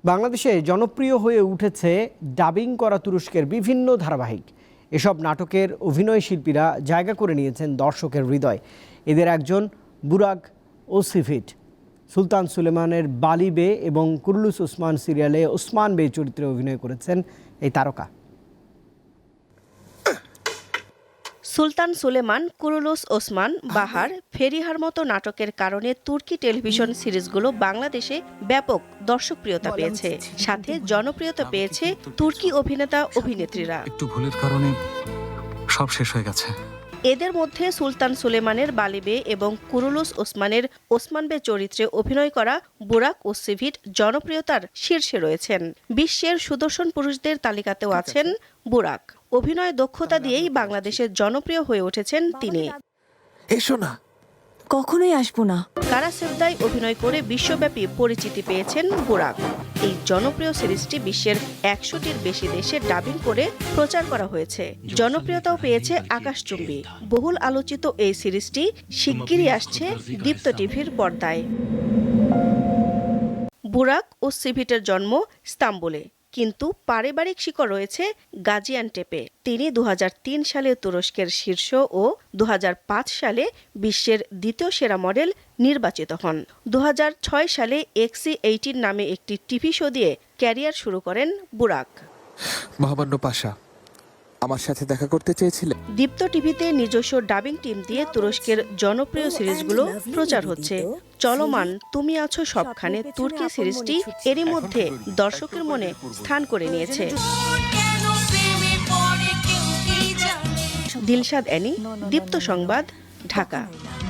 বাংলাদেশে জনপ্রিয় হয়ে উঠেছে ডাবিং করা তুরস্কের বিভিন্ন ধারাবাহিক। এসব নাটকের অভিনয় শিল্পীরা জায়গা করে নিয়েছেন দর্শকের হৃদয়। এদের একজন বুরাক ওসিভিট। সুলতান সুলেমানের বালি বে এবং কুরুলুস ওসমান সিরিয়ালে ওসমান বে চরিত্রে অভিনয় করেছেন এই তারকা। সুলতান সুলেমান, কুরুলুস ওসমান, বাহার, ফেরিহার মতো নাটকের কারণে তুর্কি টেলিভিশন সিরিজগুলো বাংলাদেশে ব্যাপক দর্শকপ্রিয়তা পেয়েছে। সাথে জনপ্রিয়তা পেয়েছে তুর্কি অভিনেতা অভিনেত্রীরা। একটু ভুলের কারণে সব শেষ হয়ে গেছে। এদের মধ্যে সুলতান সুলেমানের বালি বে এবং কুরুলুস ওসমানের ওসমান বে চরিত্রে অভিনয় করা বুরাক ওসিভিট জনপ্রিয়তার শীর্ষে রয়েছেন। বিশ্বের সুদর্শন পুরুষদের তালিকাতেও আছেন বুরাক। অভিনয় দক্ষতা দিয়েই বাংলাদেশের জনপ্রিয় হয়ে উঠেছেন তিনি। এসো না, কখনোই আসবো না। কারাসেভদায় অভিনয় করে বিশ্বব্যাপী পরিচিতি পেয়েছেন বুরাক। এই জনপ্রিয় সিরিজটি বিশ্বের 100টির বেশি দেশে ডাবিং করে প্রচার করা হয়েছে। জনপ্রিয়তাও পেয়েছে আকাশচুম্বী। বহুল আলোচিত এই সিরিজটি শিগগিরই আসছে দীপ্ত টিভির পর্দায়। বুরাক ও সিভিটের জন্ম ইস্তাম্বুলে, কিন্তু পারিবারিক শিকড় রয়েছে গাজিয়ান্টেপে। তিনি 2003 সালে তুরস্কের শীর্ষ ও 2005 সালে বিশ্বের দ্বিতীয় সেরা মডেল নির্বাচিত হন। 2006 সালে XC18 নামে একটি টিভি শো দিয়ে ক্যারিয়ার শুরু করেন বুরাক। মহামান্য পাশা আমার সাথে দেখা করতে চেয়েছিলেন। দীপ্ত টিভিতে নিজস্ব ডাবিং টিম দিয়ে তুরস্কের জনপ্রিয় সিরিজগুলো প্রচার হচ্ছে। চলমান তুমি আছো সবখানে তুর্কি সিরিজটি এরই মধ্যে দর্শকের মনে স্থান করে নিয়েছে। দিলশাদ অ্যানি, দীপ্ত সংবাদ, ঢাকা।